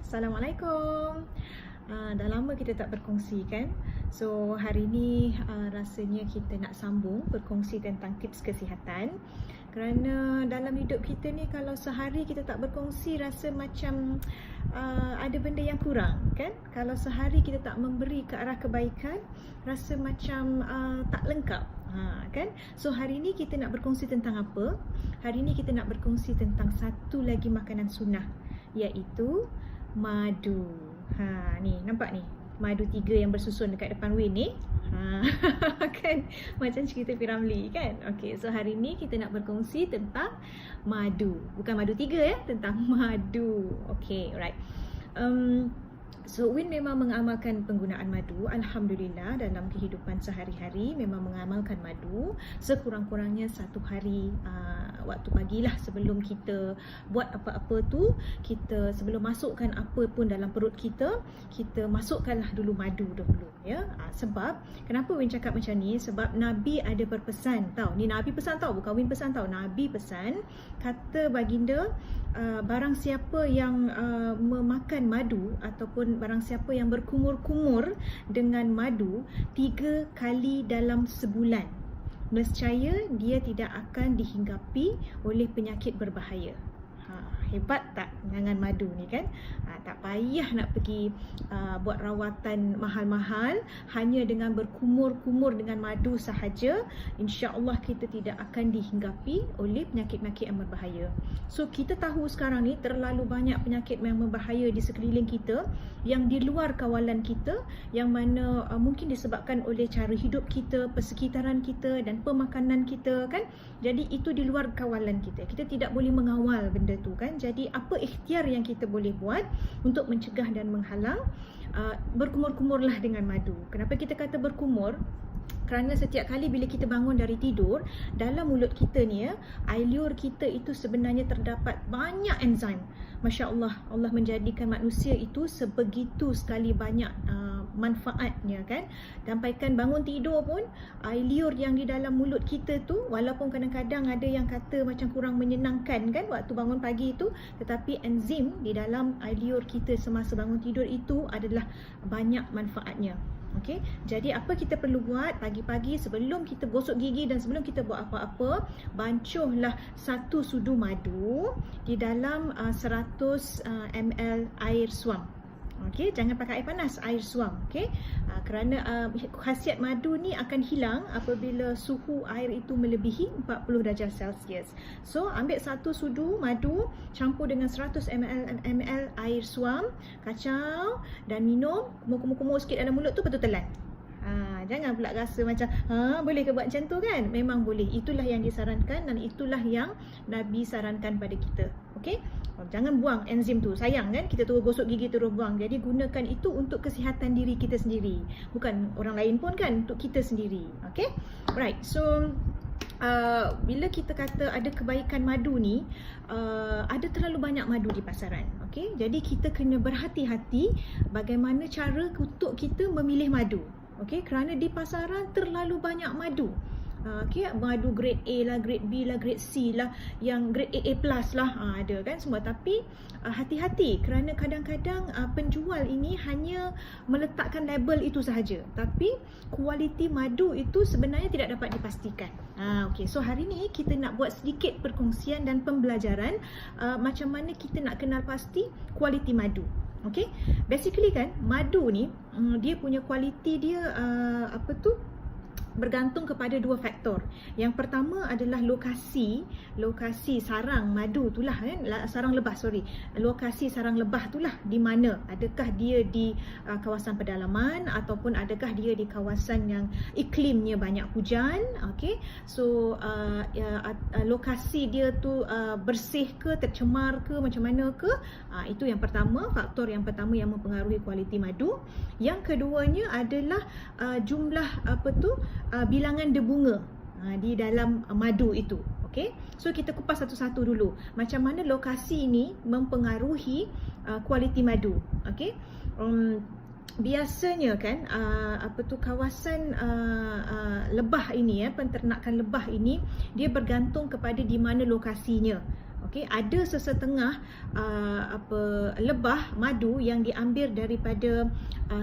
Assalamualaikum. Dah lama kita tak berkongsi kan. So hari ni rasanya kita nak sambung berkongsi tentang tips kesihatan. Kerana dalam hidup kita ni kalau sehari kita tak berkongsi rasa macam ada benda yang kurang kan. Kalau sehari kita tak memberi ke arah kebaikan rasa macam tak lengkap. Kan? So hari ni kita nak berkongsi tentang apa? Hari ni kita nak berkongsi tentang satu lagi makanan sunnah, iaitu madu. Ni nampak ni, madu 3 yang bersusun dekat depan Win ni. Kan macam cerita P.Ramlee kan. Okey, so hari ni kita nak berkongsi tentang madu. Bukan madu 3 ya, tentang madu. Okey, alright. So Win memang mengamalkan penggunaan madu. Alhamdulillah, dalam kehidupan sehari-hari memang mengamalkan madu sekurang-kurangnya 1 hari waktu pagilah sebelum kita buat apa-apa tu, kita sebelum masukkan apa pun dalam perut kita masukkanlah dulu madu dulu ya. Sebab kenapa Win cakap macam ni? Sebab Nabi ada berpesan tau. Ni Nabi pesan tau, bukan Win pesan tau. Nabi pesan, kata baginda, barang siapa yang memakan madu ataupun barang siapa yang berkumur-kumur dengan madu 3 kali dalam sebulan, nescaya dia tidak akan dihinggapi oleh penyakit berbahaya. Hebat tak dengan madu ni kan? Tak payah nak pergi buat rawatan mahal-mahal. Hanya dengan berkumur-kumur dengan madu sahaja, insya-Allah kita tidak akan dihinggapi oleh penyakit-penyakit yang berbahaya. So kita tahu sekarang ni terlalu banyak penyakit yang berbahaya di sekeliling kita, yang di luar kawalan kita, yang mana mungkin disebabkan oleh cara hidup kita, persekitaran kita dan pemakanan kita kan. Jadi itu di luar kawalan kita. Kita tidak boleh mengawal benda tu kan. Jadi apa ikhtiar yang kita boleh buat untuk mencegah dan menghalang? Berkumur-kumurlah dengan madu. Kenapa kita kata berkumur? Kerana setiap kali bila kita bangun dari tidur, dalam mulut kita ni ya, air liur kita itu sebenarnya terdapat banyak enzim. Masya Allah, Allah menjadikan manusia itu sebegitu sekali banyak manfaatnya kan. Sampaikan bangun tidur pun, air liur yang di dalam mulut kita tu, walaupun kadang-kadang ada yang kata macam kurang menyenangkan kan waktu bangun pagi itu, tetapi enzim di dalam air liur kita semasa bangun tidur itu adalah banyak manfaatnya. Okey, jadi apa kita perlu buat pagi-pagi sebelum kita gosok gigi dan sebelum kita buat apa-apa, bancuhlah 1 sudu madu di dalam 100 ml air suam. Okey, jangan pakai air panas, air suam. Okey, kerana khasiat madu ni akan hilang apabila suhu air itu melebihi 40 darjah Celsius. So ambil 1 sudu madu, campur dengan 100 ml air suam, kacau dan minum. Kumur-kumur sikit dalam mulut tu, betul telan. Jangan pula rasa macam boleh ke buat macam tu kan? Memang boleh. Itulah yang disarankan dan itulah yang Nabi sarankan pada kita. Okey? Jangan buang enzim tu. Sayang kan? Kita terus gosok gigi terus buang. Jadi gunakan itu untuk kesihatan diri kita sendiri. Bukan orang lain pun kan, untuk kita sendiri. Okey? Right. So bila kita kata ada kebaikan madu ni, ada terlalu banyak madu di pasaran. Okey? Jadi kita kena berhati-hati bagaimana cara untuk kita memilih madu. Okey, kerana di pasaran terlalu banyak madu. Okey, madu grade A lah, grade B lah, grade C lah, yang grade AA plus lah, ada kan semua. Tapi hati-hati kerana kadang-kadang penjual ini hanya meletakkan label itu sahaja, tapi kualiti madu itu sebenarnya tidak dapat dipastikan. Okey, so hari ni kita nak buat sedikit perkongsian dan pembelajaran macam mana kita nak kenal pasti kualiti madu. Okay, basically kan madu ni dia punya kualiti dia bergantung kepada 2 faktor. Yang pertama adalah lokasi sarang madu itulah kan, sarang lebah lokasi sarang lebah itulah di mana. Adakah dia di kawasan pedalaman ataupun adakah dia di kawasan yang iklimnya banyak hujan. Okey, so lokasi dia tu bersih ke, tercemar ke, macam mana ke, itu yang pertama, faktor yang pertama yang mempengaruhi kualiti madu. Yang keduanya adalah jumlah bilangan debunga di dalam madu itu. Okey, so kita kupas satu-satu dulu. Macam mana lokasi ini mempengaruhi kualiti madu. Okey, biasanya kan kawasan lebah ini penternakan lebah ini dia bergantung kepada di mana lokasinya. Okey, ada sesetengah lebah madu yang diambil daripada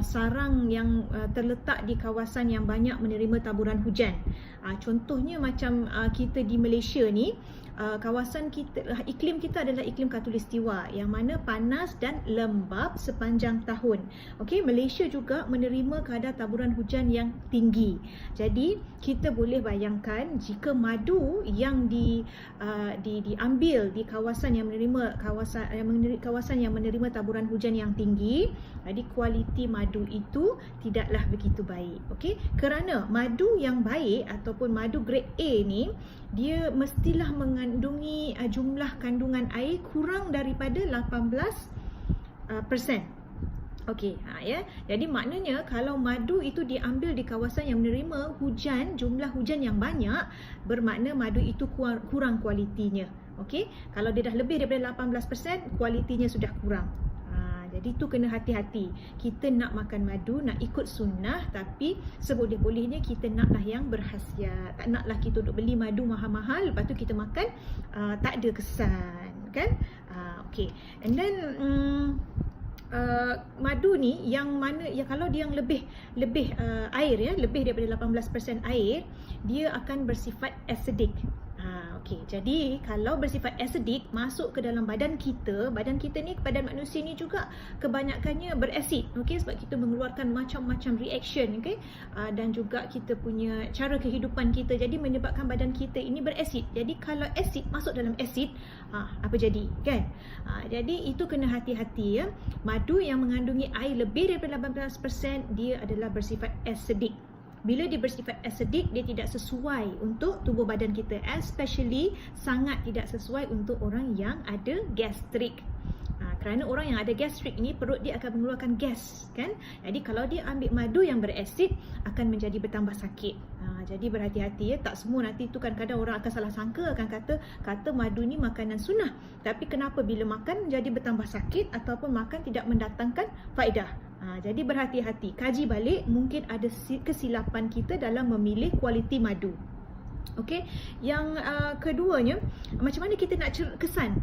sarang yang terletak di kawasan yang banyak menerima taburan hujan. Contohnya macam kita di Malaysia ni, kawasan kita, iklim kita adalah iklim khatulistiwa yang mana panas dan lembap sepanjang tahun. Okey, Malaysia juga menerima kadar taburan hujan yang tinggi. Jadi kita boleh bayangkan jika madu yang diambil di kawasan yang menerima kawasan yang menerima taburan hujan yang tinggi, jadi kualiti madu itu tidaklah begitu baik. Okey, kerana madu yang baik ataupun madu grade A ni, dia mestilah mengandungi jumlah kandungan air kurang daripada 18%. Okey, ya. Jadi maknanya kalau madu itu diambil di kawasan yang menerima jumlah hujan yang banyak, bermakna madu itu kurang kualitinya. Okey, kalau dia dah lebih daripada 18%, kualitinya sudah kurang. Jadi tu kena hati-hati. Kita nak makan madu, nak ikut sunnah, tapi seboleh-bolehnya kita naklah yang berkhasiat. Tak naklah kita duduk beli madu mahal-mahal, lepas tu kita makan tak ada kesan, kan? Okay. And then madu ni yang mana ya, kalau dia yang lebih air, ya, lebih daripada 18% air, dia akan bersifat acidic. Okey, jadi kalau bersifat acidic masuk ke dalam badan kita ni, badan manusia ni juga kebanyakannya berasid. Okey, sebab kita mengeluarkan macam-macam reaction, okey, dan juga kita punya cara kehidupan kita, jadi menyebabkan badan kita ini berasid. Jadi kalau asid masuk dalam asid, apa jadi, kan? Jadi itu kena hati-hati, ya. Madu yang mengandungi air lebih daripada 18%, dia adalah bersifat acidic. Bila dia bersifat acidic, dia tidak sesuai untuk tubuh badan kita, especially sangat tidak sesuai untuk orang yang ada gastrik. Kerana orang yang ada gastrik ni, perut dia akan mengeluarkan gas, kan? Jadi kalau dia ambil madu yang berasid, akan menjadi bertambah sakit. Jadi berhati-hati, ya. Tak semua nanti tu kan, kadang orang akan salah sangka, akan kata madu ni makanan sunnah, tapi kenapa bila makan menjadi bertambah sakit ataupun makan tidak mendatangkan faedah. Jadi berhati-hati, kaji balik, mungkin ada kesilapan kita dalam memilih kualiti madu. Okey, yang keduanya, macam mana kita nak kesan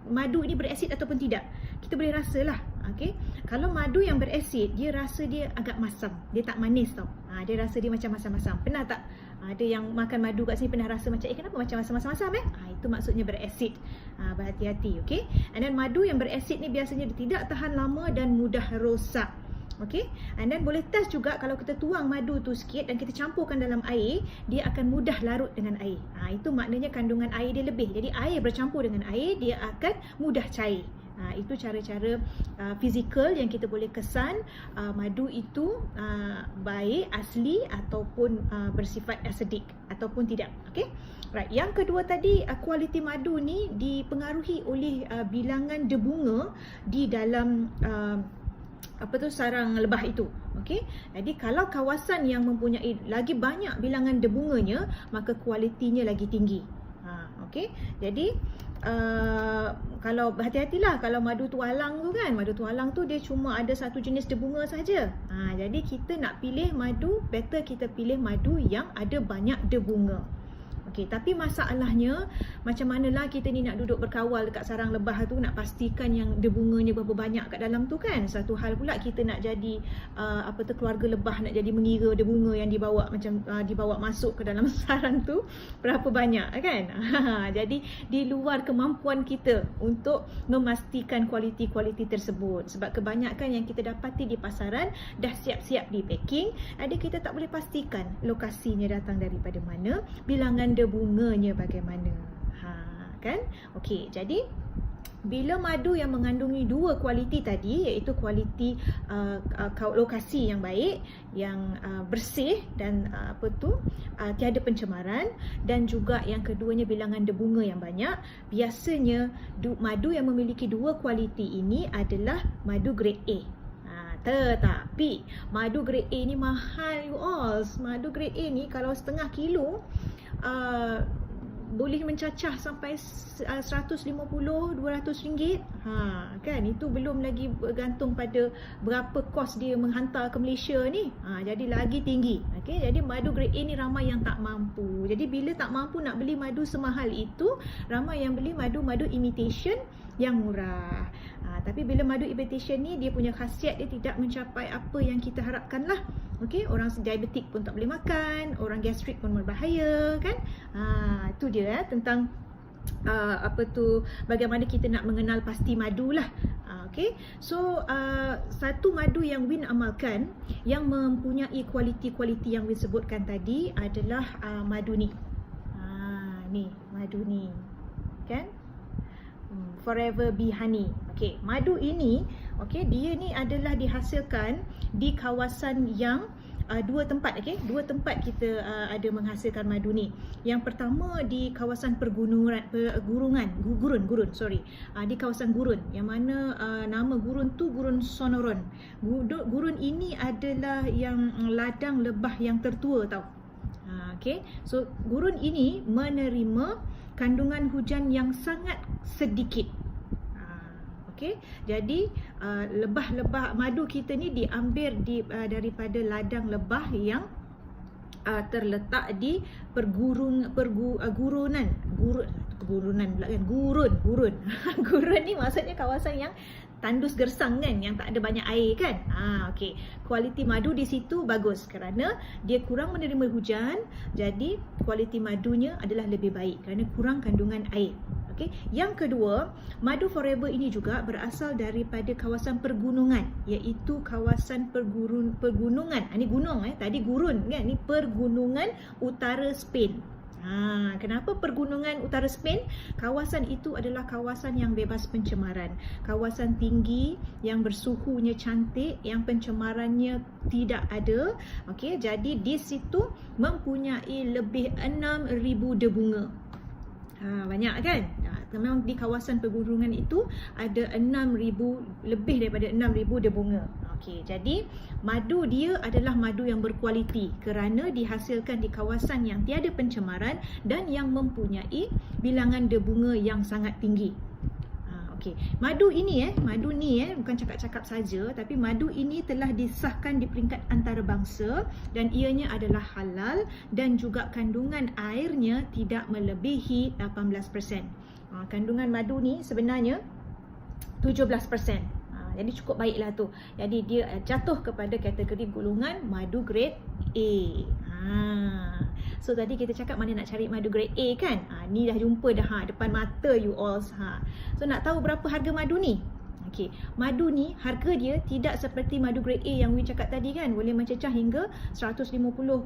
madu ini berasid ataupun tidak? Kita boleh rasalah. Okey, kalau madu yang berasid, dia rasa dia agak masam, dia tak manis tau. Dia rasa dia macam masam-masam. Pernah tak ada yang makan madu kat sini pernah rasa macam kenapa macam masam-masam, itu maksudnya berasid. Berhati-hati, okey. And then madu yang berasid ni biasanya dia tidak tahan lama dan mudah rosak. Okey, and then boleh test juga kalau kita tuang madu tu sikit dan kita campurkan dalam air, dia akan mudah larut dengan air. Itu maknanya kandungan air dia lebih. Jadi air bercampur dengan air, dia akan mudah cair. Itu cara-cara fizikal yang kita boleh kesan madu itu baik, asli ataupun bersifat acidic ataupun tidak. Okey. Right. Yang kedua tadi, kualiti madu ni dipengaruhi oleh bilangan debunga di dalam sarang lebah itu. Okey. Jadi kalau kawasan yang mempunyai lagi banyak bilangan debunganya, maka kualitinya lagi tinggi. Okey. Jadi kalau hati-hatilah kalau madu tualang tu kan, madu tualang tu dia cuma ada satu jenis debunga saja. Jadi kita nak pilih madu, better kita pilih madu yang ada banyak debunga. Okey, tapi masalahnya macam manalah kita ni nak duduk berkawal dekat sarang lebah tu, nak pastikan yang debunganya berapa banyak kat dalam tu kan. Satu hal pula kita nak jadi keluarga lebah, nak jadi mengira debunga yang dibawa macam dibawa masuk ke dalam sarang tu berapa banyak kan. Jadi di luar kemampuan kita untuk memastikan kualiti-kualiti tersebut, sebab kebanyakan yang kita dapati di pasaran dah siap-siap di packing, ada kita tak boleh pastikan lokasinya datang daripada mana, bilangan debunganya bagaimana. Kan? Okey, jadi bila madu yang mengandungi dua kualiti tadi, iaitu kualiti lokasi yang baik, yang bersih dan tiada pencemaran, dan juga yang keduanya bilangan debunga yang banyak, biasanya madu yang memiliki dua kualiti ini adalah madu grade A. Tetapi madu grade A ni mahal you all. Madu grade A ni kalau setengah kilo boleh mencacah sampai 150-200 ringgit. Kan itu belum lagi bergantung pada berapa kos dia menghantar ke Malaysia ni. Jadi lagi tinggi. Okey, jadi madu grade A ni ramai yang tak mampu. Jadi bila tak mampu nak beli madu semahal itu, ramai yang beli madu-madu imitation yang murah. Tapi bila madu imitation ni, dia punya khasiat dia tidak mencapai apa yang kita harapkan lah. Okey, orang diabetik pun tak boleh makan, orang gastrik pun berbahaya kan. Itu dia tentang bagaimana kita nak mengenal pasti madu lah. Okey, so satu madu yang Win amalkan yang mempunyai kualiti-kualiti yang Win sebutkan tadi adalah madu ni. Ni madu ni kan, Forever Bee Honey. Okey, madu ini dia ni adalah dihasilkan di kawasan yang dua tempat. Dua tempat kita ada menghasilkan madu ni. Yang pertama di kawasan gurun, di kawasan gurun, yang mana nama gurun tu Gurun Sonoron. Gurun ini adalah yang ladang lebah yang tertua tau. So gurun ini menerima kandungan hujan yang sangat sedikit. Jadi lebah-lebah madu kita ni diambil daripada ladang lebah yang terletak di gurun ni maksudnya kawasan yang tandus gersang kan, yang tak ada banyak air kan. Kualiti madu di situ bagus kerana dia kurang menerima hujan, jadi kualiti madunya adalah lebih baik kerana kurang kandungan air. Yang kedua, madu Forever ini juga berasal daripada kawasan pergunungan, iaitu kawasan pergunungan. Ini gunung tadi gurun kan, ni pergunungan utara Spain. Kenapa pergunungan utara Spain? Kawasan itu adalah kawasan yang bebas pencemaran, kawasan tinggi yang bersuhunya cantik, yang pencemarannya tidak ada. Jadi di situ mempunyai lebih 6,000 debunga. Banyak kan? Memang di kawasan pergunungan itu ada 6,000, lebih daripada 6,000 debunga. Jadi madu dia adalah madu yang berkualiti kerana dihasilkan di kawasan yang tiada pencemaran dan yang mempunyai bilangan debunga yang sangat tinggi. Madu ini bukan cakap-cakap saja, tapi madu ini telah disahkan di peringkat antarabangsa dan ianya adalah halal dan juga kandungan airnya tidak melebihi 18%. Kandungan madu ni sebenarnya 17%. Jadi cukup baiklah tu. Jadi dia jatuh kepada kategori golongan madu grade A. So tadi kita cakap mana nak cari madu grade A kan? Ni dah jumpa dah depan mata you all. So nak tahu berapa harga madu ni? Madu ni harga dia tidak seperti madu grade A yang we cakap tadi kan, boleh mencecah hingga 150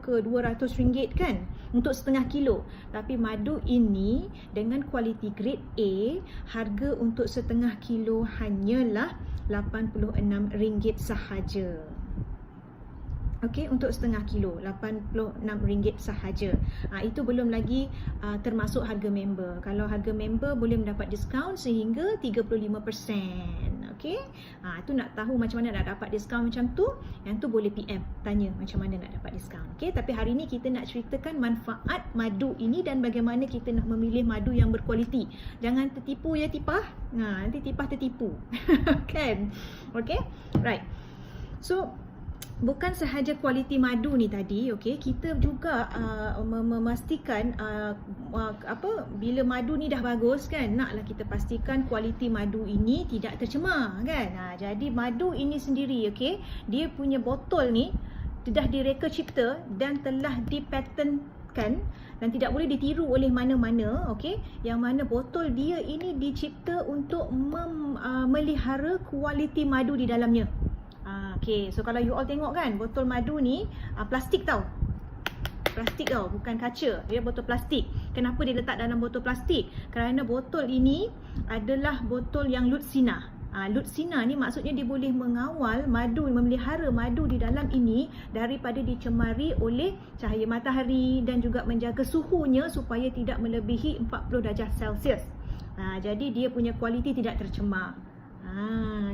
ke 200 ringgit kan untuk setengah kilo. Tapi madu ini dengan kualiti grade A, harga untuk setengah kilo hanyalah RM86 sahaja. Untuk setengah kilo RM86 sahaja. Itu belum lagi termasuk harga member. Kalau harga member boleh mendapat diskaun sehingga 35%. Itu nak tahu macam mana nak dapat diskaun macam tu, yang tu boleh PM tanya macam mana nak dapat diskaun. Tapi hari ni kita nak ceritakan manfaat madu ini dan bagaimana kita nak memilih madu yang berkualiti. Jangan tertipu ya tipah. Nanti tipah tertipu. Kan? Right. So bukan sahaja kualiti madu ni tadi, kita juga memastikan bila madu ni dah bagus kan, naklah kita pastikan kualiti madu ini tidak tercemar kan. Jadi madu ini sendiri dia punya botol ni sudah direka cipta dan telah dipatentkan dan tidak boleh ditiru oleh mana-mana. Yang mana botol dia ini dicipta untuk memelihara kualiti madu di dalamnya. So kalau you all tengok kan, botol madu ni plastik tau. Bukan kaca. Dia botol plastik. Kenapa dia letak dalam botol plastik? Kerana botol ini adalah botol yang Lutsina. Lutsina ni maksudnya dia boleh mengawal madu, memelihara madu di dalam ini daripada dicemari oleh cahaya matahari dan juga menjaga suhunya supaya tidak melebihi 40 darjah Celsius. Jadi dia punya kualiti tidak tercemar.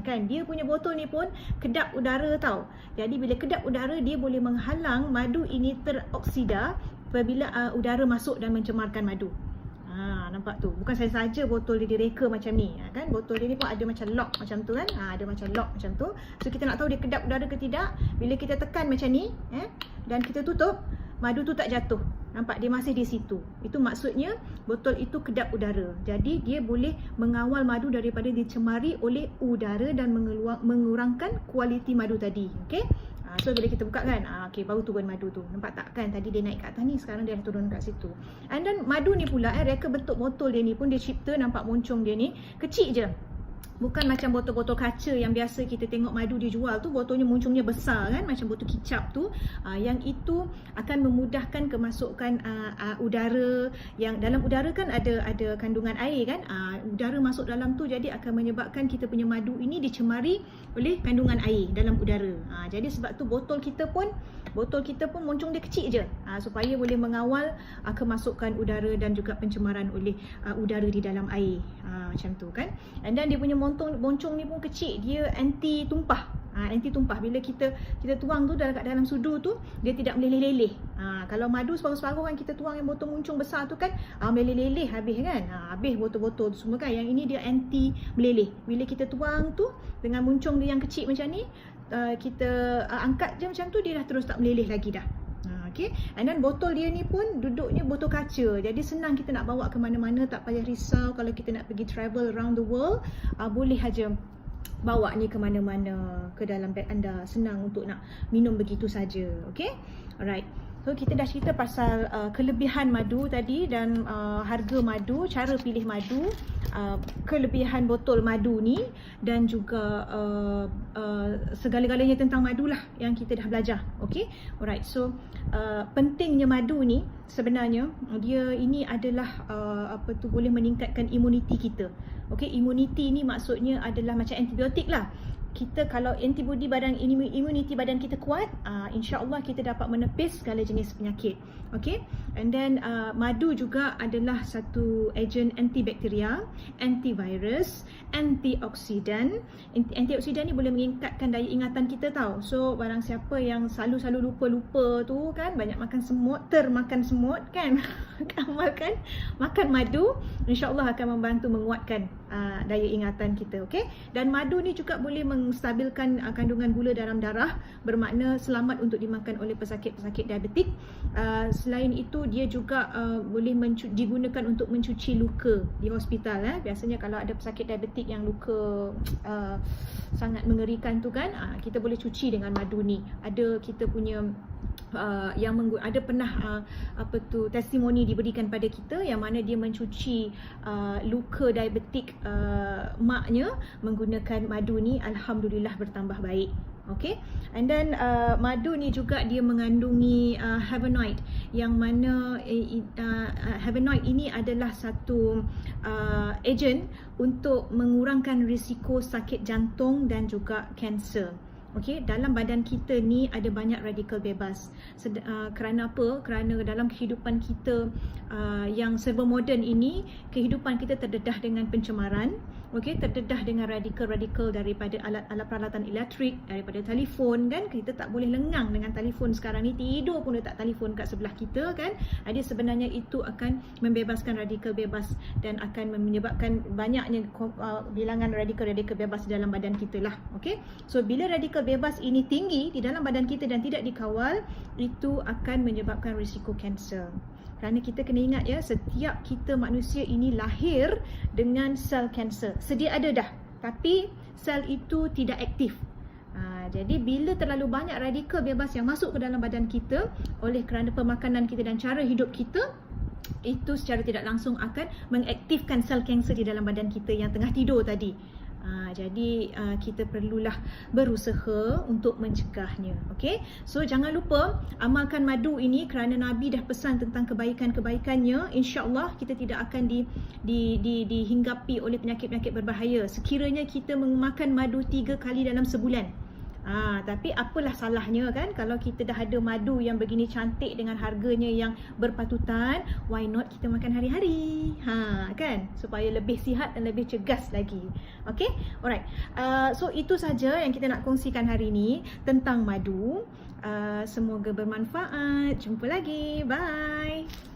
Kan dia punya botol ni pun kedap udara tau. Jadi bila kedap udara, dia boleh menghalang madu ini teroksida apabila udara masuk dan mencemarkan madu. nampak tu. Bukan saya saja botol dia direka macam ni. Kan botol dia ni pun ada macam lock macam tu kan. Ada macam lock macam tu. So kita nak tahu dia kedap udara ke tidak. Bila kita tekan macam ni dan kita tutup, madu tu tak jatuh. Nampak dia masih di situ. Itu maksudnya botol itu kedap udara. Jadi dia boleh mengawal madu daripada dicemari oleh udara dan mengurangkan kualiti madu tadi. Okey. So bila kita buka kan, okay, baru turun madu tu. Nampak tak kan, tadi dia naik kat atas ni, sekarang dia dah turun kat situ. And then madu ni pula reka bentuk botol dia ni pun dia cipta, nampak moncong dia ni kecil je. Bukan macam botol-botol kaca yang biasa kita tengok madu dia jual tu, botolnya moncongnya besar kan, macam botol kicap tu. Yang itu akan memudahkan kemasukan udara. Yang dalam udara kan ada kandungan air kan. Udara masuk dalam tu, jadi akan menyebabkan kita punya madu ini dicemari oleh kandungan air dalam udara. Jadi sebab tu botol kita pun moncong dia kecil je, supaya boleh mengawal kemasukan udara dan juga pencemaran oleh udara di dalam air. Macam tu kan. And then dia punya moncong ni pun kecil, dia anti tumpah. Anti tumpah. Bila kita tuang tu dalam sudu tu, dia tidak meleleh-leleh. Kalau madu separuh-separuh kan kita tuang yang botol moncong besar tu kan, meleleh-leleh habis kan. Habis botol-botol tu semua kan. Yang ini dia anti meleleh. Bila kita tuang tu dengan moncong dia yang kecil macam ni, kita angkat je macam tu, dia dah terus tak meleleh lagi dah. Okay. And then botol dia ni pun duduknya botol kaca. Jadi senang kita nak bawa ke mana-mana, tak payah risau. Kalau kita nak pergi travel around the world, boleh aja bawa ni ke mana-mana, ke dalam beg anda. Senang untuk nak minum begitu saja. Okay. Alright. So kita dah cerita pasal kelebihan madu tadi dan harga madu, cara pilih madu, kelebihan botol madu ni dan juga segala-galanya tentang madu lah yang kita dah belajar. Okay. Alright. So pentingnya madu ni sebenarnya dia ini adalah boleh meningkatkan imuniti kita. Okay. Imuniti ni maksudnya adalah macam antibiotik lah. Kita kalau antibody badan, imuniti badan kita kuat, insya-Allah kita dapat menepis segala jenis penyakit. Okay. And then madu juga adalah satu ejen antibakteria, antivirus, antioksidan. Antioksidan ni boleh meningkatkan daya ingatan kita tau. So barang siapa yang selalu lupa-lupa tu kan, banyak makan semut, termakan semut kan, amalkan makan madu, insya-Allah akan membantu menguatkan daya ingatan kita. Okay. Dan madu ni juga boleh menstabilkan kandungan gula dalam darah, bermakna selamat untuk dimakan oleh pesakit-pesakit diabetik. Selain itu dia juga boleh digunakan untuk mencuci luka di hospital. Biasanya kalau ada pesakit diabetik yang luka sangat mengerikan tu kan, kita boleh cuci dengan madu ni. Ada kita punya ada pernah testimoni diberikan pada kita yang mana dia mencuci luka diabetik maknya menggunakan madu ni, alhamdulillah bertambah baik. Okay. And then madu ni juga dia mengandungi flavonoid, yang mana flavonoid ini adalah satu ejen untuk mengurangkan risiko sakit jantung dan juga kanser. Okay, dalam badan kita ni ada banyak radikal bebas. Kerana apa? Kerana dalam kehidupan kita yang serba moden ini, kehidupan kita terdedah dengan pencemaran. Okay, terdedah dengan radikal-radikal daripada alat-alat peralatan elektrik, daripada telefon kan. Kita tak boleh lengang dengan telefon sekarang ni, tidur pun letak telefon kat sebelah kita kan. Jadi sebenarnya itu akan membebaskan radikal bebas dan akan menyebabkan banyaknya bilangan radikal-radikal bebas di dalam badan kita lah. Okay, so bila radikal bebas ini tinggi di dalam badan kita dan tidak dikawal, itu akan menyebabkan risiko kanser. Kerana kita kena ingat ya, setiap kita manusia ini lahir dengan sel kanser. Sedia ada dah, tapi sel itu tidak aktif. Jadi bila terlalu banyak radikal bebas yang masuk ke dalam badan kita oleh kerana pemakanan kita dan cara hidup kita, itu secara tidak langsung akan mengaktifkan sel kanser di dalam badan kita yang tengah tidur tadi. Jadi kita perlulah berusaha untuk mencegahnya. Okay? So jangan lupa amalkan madu ini kerana Nabi dah pesan tentang kebaikan-kebaikannya. InsyaAllah kita tidak akan dihinggapi oleh penyakit-penyakit berbahaya sekiranya kita memakan madu 3 kali dalam sebulan. Tapi apalah salahnya kan, kalau kita dah ada madu yang begini cantik dengan harganya yang berpatutan, why not kita makan hari-hari, kan, supaya lebih sihat dan lebih cegas lagi. Okay, alright. So itu saja yang kita nak kongsikan hari ini tentang madu. Semoga bermanfaat. Jumpa lagi. Bye.